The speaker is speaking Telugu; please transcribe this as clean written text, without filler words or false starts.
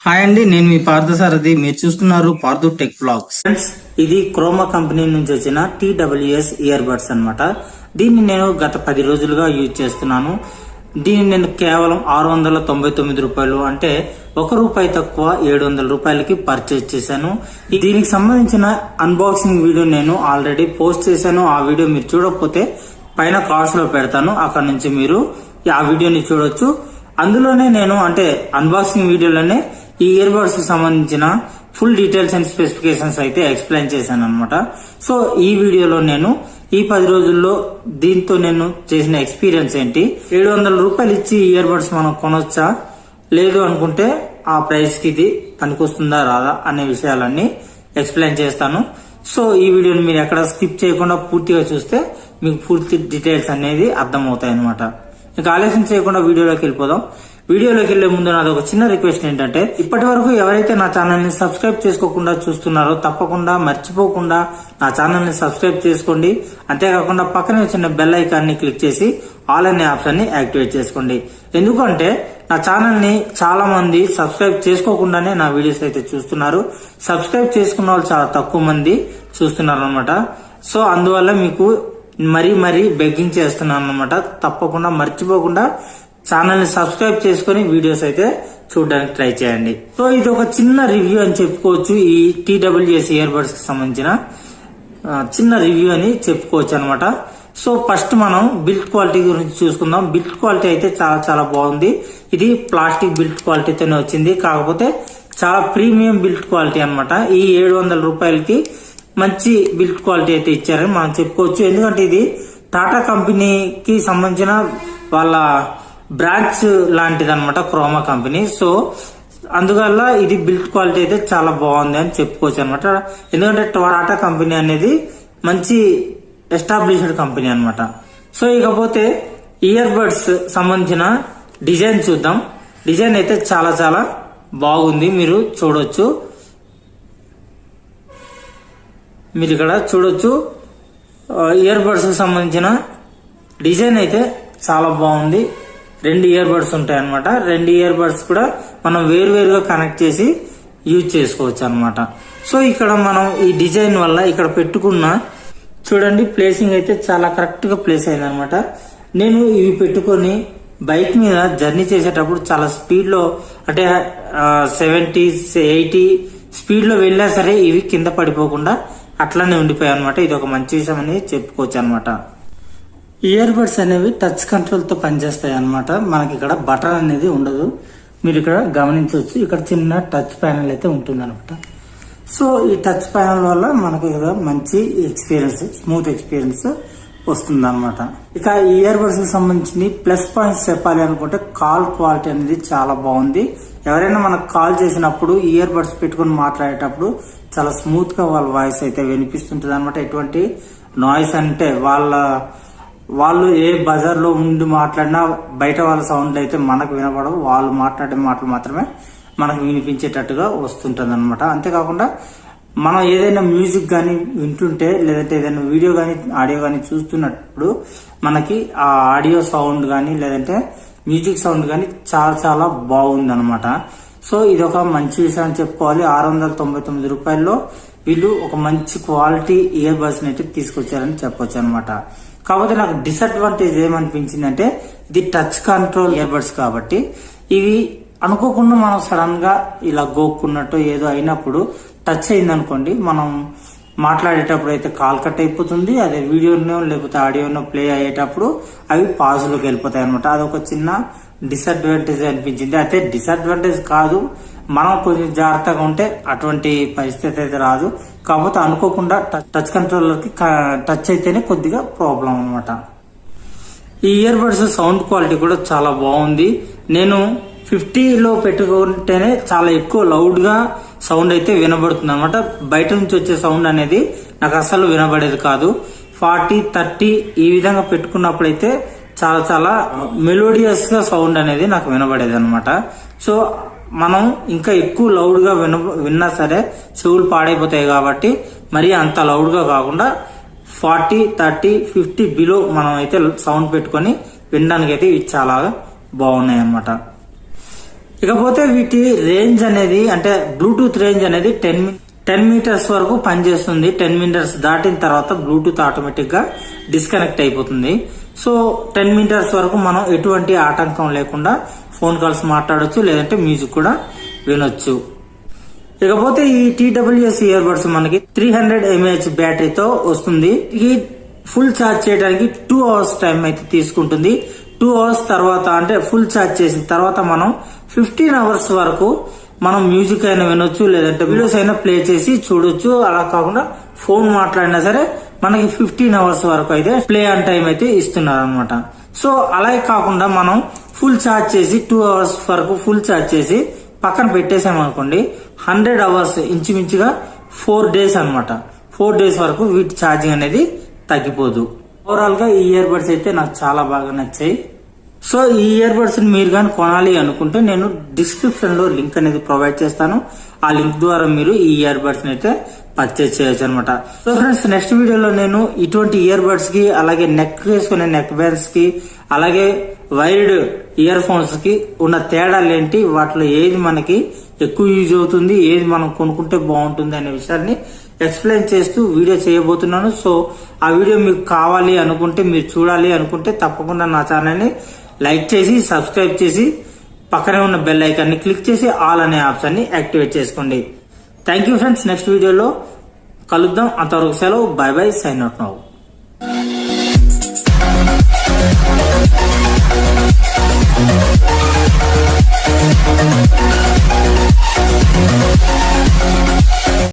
హాయ్ అండి, నేను మీ పార్థసారథి. మీరు చూస్తున్నారు పార్థు టెక్ బ్లాగ్స్. ఫ్రెండ్స్, ఇది క్రోమా కంపెనీ నుంచి వచ్చిన TWS ఇయర్ బడ్స్ అనమాట. దీన్ని నేను గత 10 రోజులుగా యూజ్ చేస్తున్నాను. దీన్ని నేను కేవలం 699 రూపాయలు, అంటే ₹1 తక్కువ 700 రూపాయలకి పర్చేజ్ చేశాను. దీనికి సంబంధించిన అన్బాక్సింగ్ వీడియో నేను ఆల్రెడీ పోస్ట్ చేశాను. ఆ వీడియో మీరు చూడకపోతే పైన కార్డ్స్ లో పెడతాను, అక్కడ నుంచి మీరు ఆ వీడియోని చూడొచ్చు. అందులోనే నేను అన్బాక్సింగ్ వీడియోలోనే ఈ ఇయర్ బడ్స్ కి సంబంధించిన ఫుల్ డీటెయిల్స్ అండ్ స్పెసిఫికేషన్స్ అయితే ఎక్స్ప్లెయిన్ చేశాను అనమాట. సో ఈ వీడియోలో నేను ఈ 10 రోజుల్లో దీంతో నేను చేసిన ఎక్స్పీరియన్స్ ఏంటి, 700 రూపాయలు ఇచ్చి ఇయర్ బడ్స్ మనం కొనొచ్చా, లేదు అనుకుంటే ఆ ప్రైస్ కి ఇది పనికొస్తుందా రాదా అనే విషయాలన్నీ ఎక్స్ప్లెయిన్ చేస్తాను. సో ఈ వీడియోని మీరు ఎక్కడ స్కిప్ చేయకుండా పూర్తిగా చూస్తే మీకు పూర్తి డీటెయిల్స్ అనేది అర్థమవుతాయి అనమాట. ఇక ఆలస్యం చేయకుండా వీడియోలోకి వెళ్ళిపోదాం. వీడియోలోకి వెళ్లే ముందు నాది ఒక చిన్న రిక్వెస్ట్ ఏంటంటే, ఇప్పటి వరకు ఎవరైతే నా ఛానల్ ని సబ్స్క్రైబ్ చేసుకోకుండా చూస్తున్నారో తప్పకుండా మర్చిపోకుండా నా ఛానల్ ని సబ్స్క్రైబ్ చేసుకోండి. అంతేకాకుండా పక్కనే వచ్చిన బెల్ ఐకాన్ ని క్లిక్ చేసి ఆల్ అనే ఆప్షన్ ని యాక్టివేట్ చేసుకోండి. ఎందుకంటే నా ఛానల్ ని చాలా మంది సబ్స్క్రైబ్ చేసుకోకుండానే నా వీడియోస్ అయితే చూస్తున్నారు. సబ్స్క్రైబ్ చేసుకున్న వాళ్ళు చాలా తక్కువ మంది చూస్తున్నారు అనమాట. సో అందువల్ల మీకు మరీ బెగ్గింగ్ చేస్తున్నాను అనమాట. తప్పకుండా మర్చిపోకుండా ఛానల్ ని సబ్స్క్రైబ్ చేసుకుని వీడియోస్ అయితే చూడడానికి ట్రై చేయండి. సో ఇది ఒక చిన్న రివ్యూ అని చెప్పుకోవచ్చు. ఈ TWS ఇయర్ బడ్స్ కి సంబంధించిన చిన్న రివ్యూ అని చెప్పుకోవచ్చు అనమాట. సో ఫస్ట్ మనం బిల్డ్ క్వాలిటీ గురించి చూసుకుందాం. బిల్డ్ క్వాలిటీ అయితే చాలా బాగుంది. ఇది ప్లాస్టిక్ బిల్డ్ క్వాలిటీతోనే వచ్చింది, కాకపోతే చాలా ప్రీమియం బిల్డ్ క్వాలిటీ అనమాట. ఈ 700 రూపాయలకి మంచి బిల్డ్ క్వాలిటీ అయితే ఇచ్చారని మనం చెప్పుకోవచ్చు. ఎందుకంటే ఇది టాటా కంపెనీకి సంబంధించిన వాళ్ళ బ్రాంచ్ లాంటిది అనమాట, క్రోమా కంపెనీ. సో అందువల్ల ఇది బిల్డ్ క్వాలిటీ అయితే చాలా బాగుంది అని చెప్పుకోవచ్చు అనమాట. ఎందుకంటే టాటా కంపెనీ అనేది మంచి ఎస్టాబ్లిష్డ్ కంపెనీ అనమాట. సో ఇకపోతే ఇయర్ బడ్స్ సంబంధించిన డిజైన్ చూద్దాం. డిజైన్ అయితే చాలా బాగుంది, మీరు చూడొచ్చు. మీరు ఇక్కడ చూడొచ్చు, ఇయర్ బడ్స్ కి సంబంధించిన డిజైన్ అయితే చాలా బాగుంది. 2 ఇయర్ బడ్స్ ఉంటాయి అనమాట. 2 ఇయర్ బడ్స్ కూడా మనం వేరువేరుగా కనెక్ట్ చేసి యూజ్ చేసుకోవచ్చు అనమాట. సో ఇక్కడ మనం ఈ డిజైన్ వల్ల ఇక్కడ పెట్టుకున్న చూడండి, ప్లేసింగ్ అయితే చాలా కరెక్ట్ గా ప్లేస్ అయింది అనమాట. నేను ఇవి పెట్టుకొని బైక్ మీద జర్నీ చేసేటప్పుడు చాలా స్పీడ్ లో, 70, 80 స్పీడ్ లో వెళ్ళా సరే ఇవి కింద పడిపోకుండా అట్లానే ఉండిపోయాయి అనమాట. ఇది ఒక మంచి విషయం అని చెప్పుకోవచ్చు అనమాట. ఇయర్ బడ్స్ అనేవి టచ్ కంట్రోల్ తో పనిచేస్తాయి అనమాట. మనకి ఇక్కడ బటన్ అనేది ఉండదు, మీరు ఇక్కడ గమనించవచ్చు. ఇక్కడ చిన్న టచ్ ప్యానెల్ అయితే ఉంటుంది అనమాట. సో ఈ టచ్ ప్యానెల్ వల్ల మనకి ఇక్కడ మంచి ఎక్స్పీరియన్స్, స్మూత్ ఎక్స్పీరియన్స్ వస్తుంది అనమాట. ఇక ఈ ఇయర్ బడ్స్ కి సంబంధించి ప్లస్ పాయింట్స్ చెప్పాలి అనుకుంటే, కాల్ క్వాలిటీ అనేది చాలా బాగుంది. ఎవరైనా మనకు కాల్ చేసినప్పుడు ఇయర్ బడ్స్ పెట్టుకుని మాట్లాడేటప్పుడు చాలా స్మూత్ గా వాళ్ళ వాయిస్ అయితే వినిపిస్తుంటది అనమాట. ఎటువంటి నాయిస్ అంటే వాళ్ళు ఏ బజార్ లో ఉండి మాట్లాడినా బయట వాళ్ళ సౌండ్ అయితే మనకు వినపడవు. వాళ్ళు మాట్లాడే మాటలు మాత్రమే మనకు వినిపించేటట్టుగా వస్తుంటది అనమాట. అంతేకాకుండా మనం ఏదైనా మ్యూజిక్ గానీ వింటుంటే, లేదంటే ఏదైనా వీడియో గానీ ఆడియో గానీ చూస్తున్నప్పుడు మనకి ఆ ఆడియో సౌండ్ గానీ లేదంటే మ్యూజిక్ సౌండ్ గానీ చాలా బాగుంది అనమాట. సో ఇది ఒక మంచి విషయం అని చెప్పుకోవాలి. 699 రూపాయల్లో వీళ్ళు ఒక మంచి క్వాలిటీ ఇయర్ బడ్స్ అయితే తీసుకొచ్చారని చెప్పొచ్చు అనమాట. కాకపోతే నాకు డిసడ్వాంటేజ్ ఏమనిపించింది అంటే, ఇది టచ్ కంట్రోల్ ఇయర్ బడ్స్ కాబట్టి ఇవి అనుకోకుండా మనం సడన్ గా ఇలా గోక్కున్నట్టు ఏదో అయినప్పుడు టచ్ అయింది అనుకోండి, మనం మాట్లాడేటప్పుడు అయితే కాల్ కట్ అయిపోతుంది. అదే వీడియోనో లేకపోతే ఆడియోనో ప్లే అయ్యేటప్పుడు అవి పాజ్ లోకి వెళ్ళిపోతాయి అనమాట. అదొక చిన్న డిసడ్వాంటేజ్ అనిపించింది. అయితే డిసడ్వాంటేజ్ కాదు, మనం కొంచెం జాగ్రత్తగా ఉంటే అటువంటి పరిస్థితి అయితే రాదు. కాకపోతే అనుకోకుండా టచ్ కంట్రోలర్ కి టచ్ అయితేనే కొద్దిగా ప్రాబ్లం అనమాట. ఈ ఇయర్ బడ్స్ సౌండ్ క్వాలిటీ కూడా చాలా బాగుంది. నేను 50లో పెట్టుకుంటేనే చాలా ఎక్కువ లౌడ్ గా సౌండ్ అయితే వినబడుతుంది అనమాట. బయట నుంచి వచ్చే సౌండ్ అనేది నాకు అసలు వినబడేది కాదు. 40, 30 ఈ విధంగా పెట్టుకున్నప్పుడైతే చాలా మెలోడియస్ గా సౌండ్ అనేది నాకు వినబడేది అనమాట. సో మనం ఇంకా ఎక్కువ లౌడ్ గా విన్నా సరే చెవులు పాడైపోతాయి కాబట్టి మరి అంత లౌడ్ గా కాకుండా 40, 30, 50 బిలో మనం అయితే సౌండ్ పెట్టుకొని వినడానికి అయితే ఇవి చాలా బాగున్నాయి అన్నమాట. ఇకపోతే వీటి రేంజ్ అనేది అంటే బ్లూటూత్ రేంజ్ అనేది 10 మీటర్స్ వరకు పనిచేస్తుంది. 10 మీటర్స్ దాటిన తర్వాత బ్లూటూత్ ఆటోమేటిక్ గా డిస్కనెక్ట్ అయిపోతుంది. సో 10 మీటర్స్ వరకు మనం ఎటువంటి ఆటంకం లేకుండా ఫోన్ కాల్స్ మాట్లాడొచ్చు, లేదంటే మ్యూజిక్ కూడా వినొచ్చు. ఇకపోతే ఈ TWS ఇయర్ బడ్స్ మనకి 300 mAh బ్యాటరీతో వస్తుంది. ఇది ఫుల్ ఛార్జ్ చేయడానికి 2 అవర్స్ టైం అయితే తీసుకుంటుంది. 2 అవర్స్ తర్వాత అంటే ఫుల్ ఛార్జ్ చేసిన తర్వాత మనం 15 అవర్స్ వరకు మనం మ్యూజిక్ అయినా వినొచ్చు, లేదంటే వీడియోస్ అయినా ప్లే చేసి చూడొచ్చు. అలా కాకుండా ఫోన్ మాట్లాడినా సరే మనకి 15 అవర్స్ వరకు అయితే ప్లే ఆన్ టైం అయితే ఇస్తున్నారు అనమాట. సో అలాగే కాకుండా మనం ఫుల్ ఛార్జ్ చేసి 2 అవర్స్ వరకు ఫుల్ ఛార్జ్ చేసి పక్కన పెట్టేసామనుకోండి 100 అవర్స్ ఇంచుమించుగా 4 డేస్ అనమాట. 4 డేస్ వరకు వీటి ఛార్జింగ్ అనేది తగ్గిపోదు. ఓవరాల్ గా ఈ ఇయర్ బడ్స్ అయితే నాకు చాలా బాగా నచ్చాయి. సో ఈ ఇయర్ బడ్స్ మీరు కానీ కొనాలి అనుకుంటే నేను డిస్క్రిప్షన్ లో లింక్ అనేది ప్రొవైడ్ చేస్తాను. ఆ లింక్ ద్వారా మీరు ఈ ఇయర్ బడ్స్ అయితే పర్చేజ్ చేయొచ్చు అనమాట. సో ఫ్రెండ్స్, నెక్స్ట్ వీడియోలో నేను ఇటువంటి ఇయర్ బడ్స్ కి, అలాగే నెక్ వేసుకునే నెక్ బ్యాండ్స్ కి, అలాగే వైర్డ్ ఇయర్ ఫోన్స్ కి ఉన్న తేడాలు ఏంటి, వాటిలో ఏది మనకి ఎక్కువ యూజ్ అవుతుంది, ఏది మనం కొనుక్కుంటే బాగుంటుంది అనే విషయాన్ని ఎక్స్ప్లెయిన్ చేస్తూ వీడియో చేయబోతున్నాను. సో ఆ వీడియో మీకు కావాలి అనుకుంటే, మీరు చూడాలి అనుకుంటే తప్పకుండా నా ఛానల్ ని లైక్ చేసి సబ్స్క్రైబ్ చేసి పక్కనే ఉన్న బెల్ ఐకాన్ ని క్లిక్ చేసి ఆల్ అనే ఆప్షన్ ని యాక్టివేట్ చేసుకోండి. థ్యాంక్ యూ ఫ్రెండ్స్, నెక్స్ట్ వీడియోలో కలుద్దాం. అంతవరకు సెలవు, bye bye, sign out now.